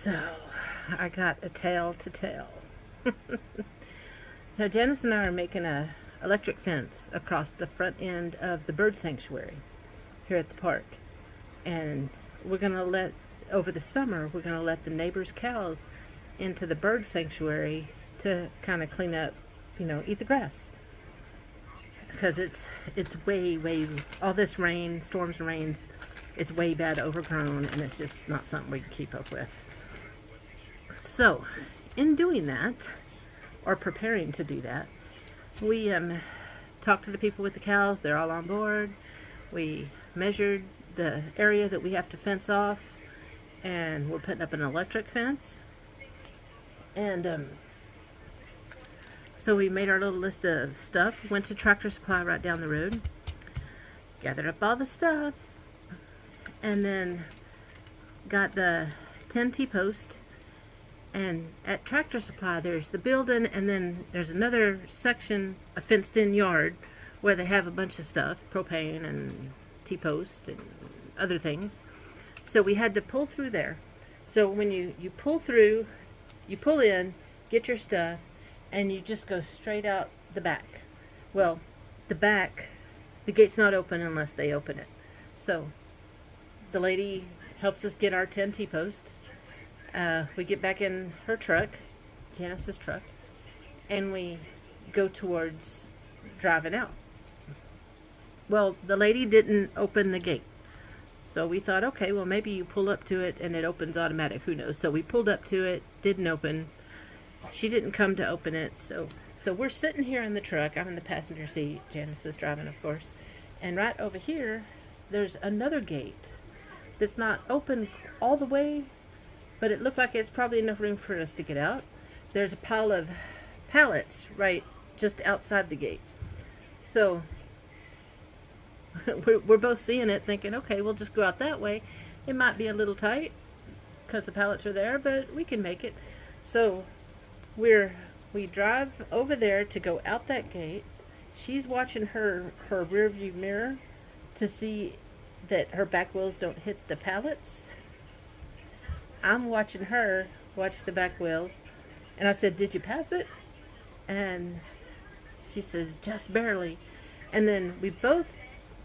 So, I got a tale to tell. So Janice and I are making a electric fence across the front end of the bird sanctuary here at the park. And we're going to let, over the summer, we're going to let the neighbors' cows into the bird sanctuary to kind of clean up, eat the grass. Because it's way, all this rain, storms and rains, it's way bad overgrown, and it's just not something we can keep up with. So, in doing that, or preparing to do that, we talked to the people with the cows. They're all on board. We measured the area that we have to fence off, and we're putting up an electric fence. And so we made our little list of stuff, went to Tractor Supply right down the road, gathered up all the stuff, and then got the 10 T-post. And at Tractor Supply there's the building, and then there's another section, a fenced in yard, where they have a bunch of stuff, propane and T-post and other things. So we had to pull through there. So when you pull through, you pull in, get your stuff, and you just go straight out the back. Well, the back, the gate's not open unless they open it. So the lady helps us get our 10 T-posts. We get back in her truck, Janice's truck, and we go towards driving out. Well, the lady didn't open the gate. So we thought, okay, well, maybe you pull up to it and it opens automatic. Who knows? So we pulled up to it, didn't open. She didn't come to open it. So we're sitting here in the truck. I'm in the passenger seat. Janice is driving, of course. And right over here, there's another gate that's not open all the way, but it looked like it's probably enough room for us to get out. There's a pile of pallets right just outside the gate. So we're both seeing it, thinking, okay, we'll just go out that way. It might be a little tight because the pallets are there, but we can make it. So we drive over there to go out that gate. She's watching her rear view mirror to see that her back wheels don't hit the pallets. I'm watching her watch the back wheels, and I said, did you pass it? And she says, just barely. And then we both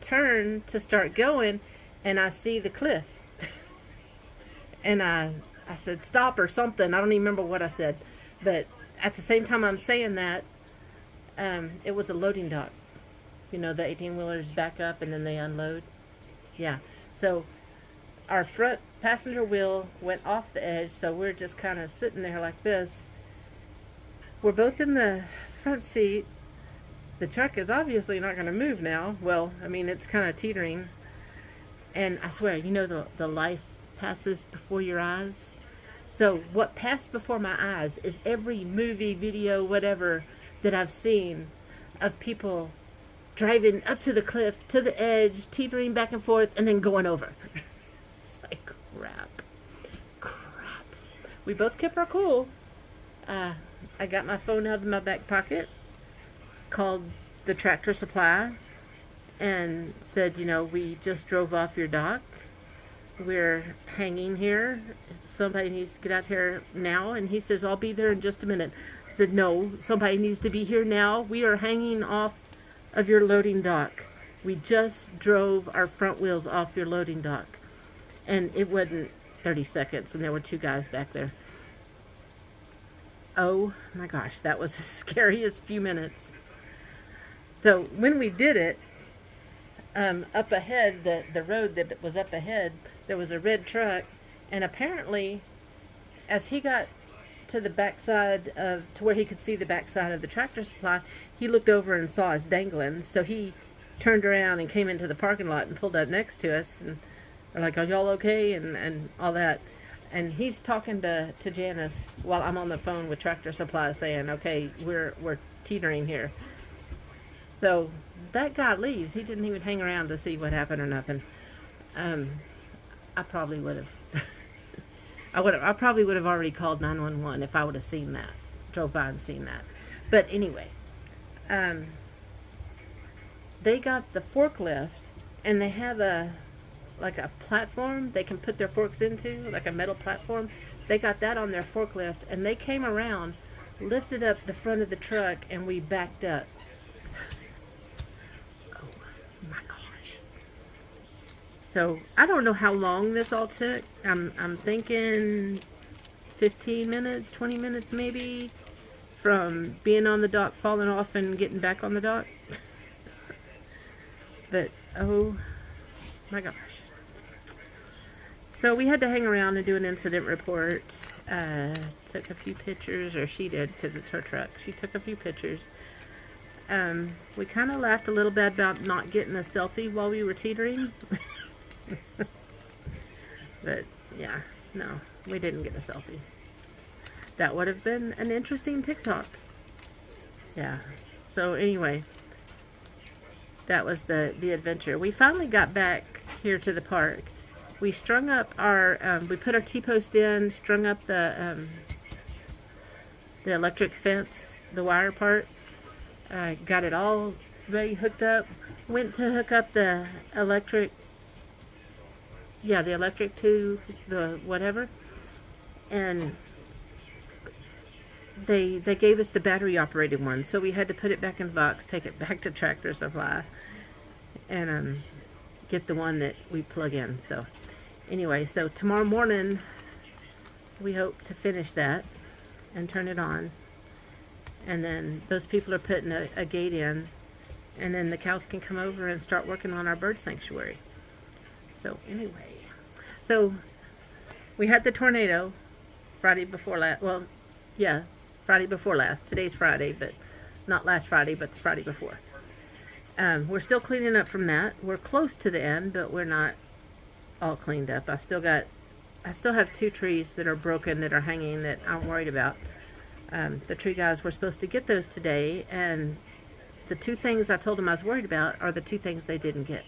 turn to start going, and I see the cliff. And I said, stop or something. I don't even remember what I said. But at the same time I'm saying that, it was a loading dock. The 18-wheelers back up and then they unload. Yeah. So our front passenger wheel went off the edge, so we're just kind of sitting there like this. We're both in the front seat. The truck is obviously not going to move now. Well, I mean, it's kind of teetering. And I swear, the life passes before your eyes. So what passed before my eyes is every movie, video, whatever that I've seen of people driving up to the cliff, to the edge, teetering back and forth, and then going over. It's like, crap. We both kept our cool. I got my phone out of my back pocket, called the Tractor Supply, and said, we just drove off your dock. We're hanging here. Somebody needs to get out here now. And he says, I'll be there in just a minute. I said, no, somebody needs to be here now. We are hanging off of your loading dock. We just drove our front wheels off your loading dock. And it wasn't 30 seconds, and there were two guys back there. Oh my gosh, that was the scariest few minutes. So when we did it, up ahead, the road that was up ahead, there was a red truck, and apparently as he got to the backside to where he could see the backside of the Tractor Supply, he looked over and saw us dangling. So he turned around and came into the parking lot and pulled up next to us, and they're like, are y'all okay? And all that. And he's talking to Janice while I'm on the phone with Tractor Supply saying, okay, we're teetering here. So that guy leaves. He didn't even hang around to see what happened or nothing. I probably would have. I probably would have already called 911 if I would have seen that, drove by and seen that. But anyway, they got the forklift, and they have a like a platform they can put their forks into, like a metal platform. They got that on their forklift, and they came around, lifted up the front of the truck, and we backed up. Oh my gosh. So I don't know how long this all took. I'm thinking 15 minutes, 20 minutes maybe, from being on the dock, falling off, and getting back on the dock. But oh my gosh. So we had to hang around and do an incident report. Took a few pictures, or she did, because it's her truck. She took a few pictures. We kind of laughed a little bit about not getting a selfie while we were teetering. But yeah, no, we didn't get a selfie. That would have been an interesting TikTok. Yeah. So anyway, that was the adventure. We finally got back here to the park. We strung up our, we put our T-post in, strung up the electric fence, the wire part. Got it all ready, hooked up. Went to hook up the electric, yeah, the electric to the whatever. And they gave us the battery operated one. So we had to put it back in the box, take it back to Tractor Supply, and get the one that we plug in. So anyway, so tomorrow morning we hope to finish that and turn it on, and then those people are putting a gate in, and then the cows can come over and start working on our bird sanctuary. So anyway, so we had the tornado Friday before last. Well, yeah, Friday before last. Today's Friday, but not last Friday, but the Friday before. We're still cleaning up from that. We're close to the end, but we're not all cleaned up. I still have 2 trees that are broken, that are hanging, that I'm worried about. The tree guys were supposed to get those today, and the 2 things I told them I was worried about are the 2 things they didn't get.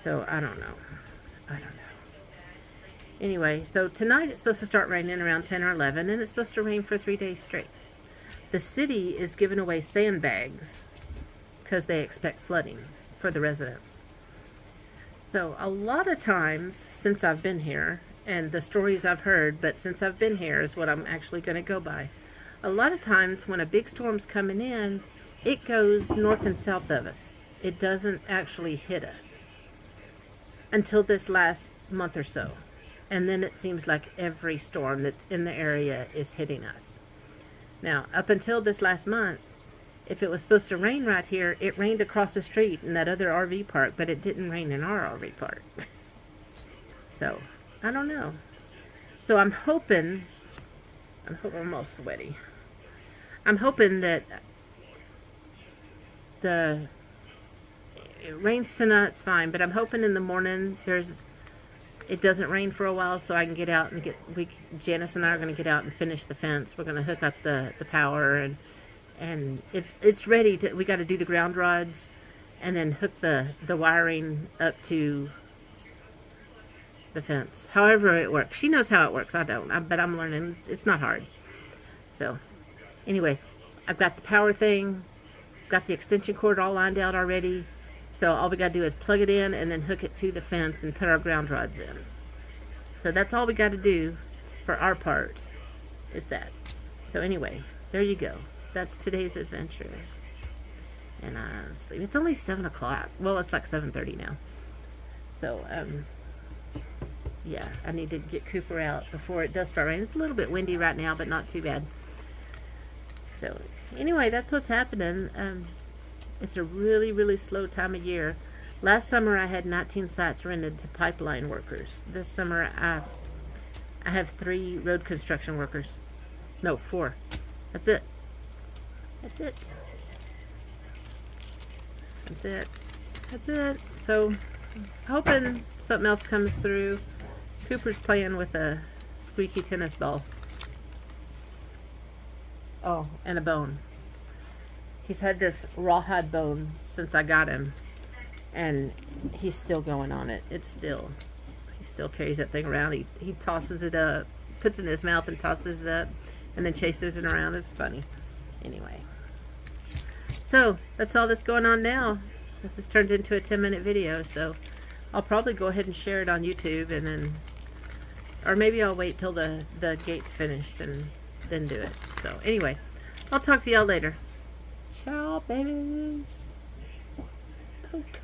So I don't know. Anyway, so tonight it's supposed to start raining around 10 or 11, and it's supposed to rain for 3 days straight. The city is giving away sandbags because they expect flooding for the residents. So a lot of times since I've been here, and the stories I've heard, but since I've been here is what I'm actually going to go by. A lot of times when a big storm's coming in, it goes north and south of us. It doesn't actually hit us until this last month or so. And then it seems like every storm that's in the area is hitting us. Now, up until this last month, if it was supposed to rain right here, it rained across the street in that other RV park, but it didn't rain in our RV park. So, I don't know. So I'm hoping I'm all sweaty. I'm hoping that it rains tonight, it's fine, but I'm hoping in the morning it doesn't rain for a while, so I can get out and Janice and I are going to get out and finish the fence. We're going to hook up the power, and it's ready to, we got to do the ground rods and then hook the wiring up to the fence. However it works. She knows how it works. I don't. But I'm learning. It's not hard. So anyway, I've got the power thing, got the extension cord all lined out already. So all we got to do is plug it in and then hook it to the fence and put our ground rods in. So that's all we got to do for our part, is that. So anyway, there you go. That's today's adventure. And I'm sleeping. It's only 7 o'clock. Well, it's like 7:30 now. So, yeah, I need to get Cooper out before it does start raining. It's a little bit windy right now, but not too bad. So anyway, that's what's happening. It's a really, really slow time of year. Last summer I had 19 sites rented to pipeline workers. This summer I have 3 road construction workers. No, 4. That's it. That's it. That's it. That's it. So, hoping something else comes through. Cooper's playing with a squeaky tennis ball. Oh, and a bone. He's had this rawhide bone since I got him, and he's still going on it. He still carries that thing around. He tosses it up, puts it in his mouth and tosses it up, and then chases it around. It's funny. Anyway, so that's all that's going on now. This has turned into a 10-minute video, so I'll probably go ahead and share it on YouTube, and then, or maybe I'll wait till the gate's finished and then do it. So anyway, I'll talk to y'all later. Ciao, babies. Poke.